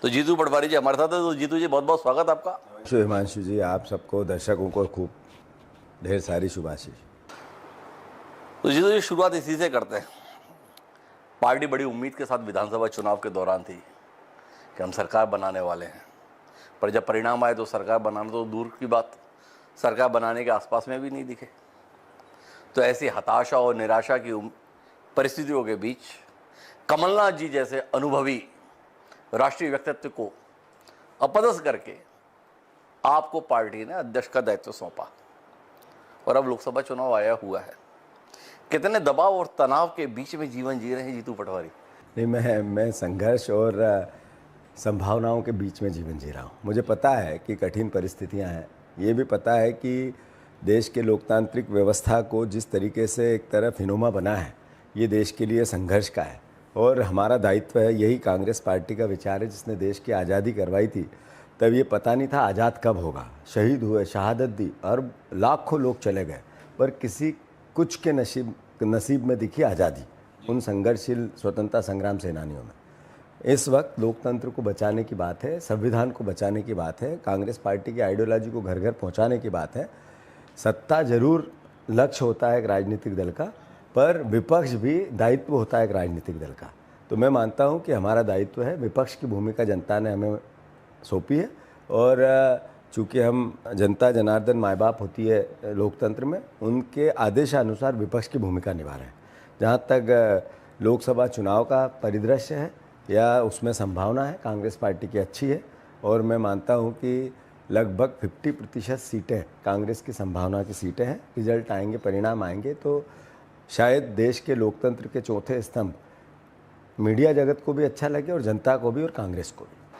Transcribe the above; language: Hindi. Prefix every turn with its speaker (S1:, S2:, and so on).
S1: तो जीतू पटवारी जी हमारे साथ है। तो जीतू जी बहुत बहुत स्वागत आपका।
S2: हिमांशु जी, आप सबको दर्शकों को खूब ढेर सारी शुभाशीष।
S1: तो जीतू जी शुरुआत इसी से करते हैं। पार्टी बड़ी उम्मीद के साथ विधानसभा चुनाव के दौरान थी कि हम सरकार बनाने वाले हैं, पर जब परिणाम आए तो सरकार बनाना तो दूर की बात, सरकार बनाने के आसपास में भी नहीं दिखे। तो ऐसी हताशा और निराशा की परिस्थितियों के बीच कमलनाथ जी जैसे अनुभवी राष्ट्रीय व्यक्तित्व को अपदस्थ करके आपको पार्टी ने अध्यक्ष का दायित्व सौंपा और अब लोकसभा चुनाव आया हुआ है। कितने दबाव और तनाव के बीच में जीवन जी रहे हैं जीतू पटवारी?
S2: नहीं, मैं संघर्ष और संभावनाओं के बीच में जीवन जी रहा हूँ। मुझे पता है कि कठिन परिस्थितियाँ हैं। ये भी पता है कि देश के लोकतांत्रिक व्यवस्था को जिस तरीके से एक तरफ हिनोमा बना है, ये देश के लिए संघर्ष का है और हमारा दायित्व है। यही कांग्रेस पार्टी का विचार है जिसने देश की आज़ादी करवाई थी। तब ये पता नहीं था आज़ाद कब होगा। शहीद हुए, शहादत दी और लाखों लोग चले गए, पर किसी कुछ के नसीब में दिखी आज़ादी उन संघर्षशील स्वतंत्रता संग्राम सेनानियों में। इस वक्त लोकतंत्र को बचाने की बात है, संविधान को बचाने की बात है, कांग्रेस पार्टी की आइडियोलॉजी को घर घर पहुंचाने की बात है। सत्ता जरूर लक्ष्य होता है एक राजनीतिक दल का, पर विपक्ष भी दायित्व होता है एक राजनीतिक दल का। तो मैं मानता हूं कि हमारा दायित्व है, विपक्ष की भूमिका जनता ने हमें सौंपी है और चूँकि हम जनता जनार्दन माँ बाप होती है लोकतंत्र में, उनके आदेशानुसार विपक्ष की भूमिका निभा रहे हैं। जहाँ तक लोकसभा चुनाव का परिदृश्य है या उसमें संभावना है, कांग्रेस पार्टी की अच्छी है और मैं मानता हूँ कि लगभग 50% सीटें कांग्रेस की संभावना की सीटें हैं। रिजल्ट आएंगे, परिणाम आएंगे तो शायद देश के लोकतंत्र के चौथे स्तंभ मीडिया जगत को भी अच्छा लगे और जनता को भी और कांग्रेस को भी।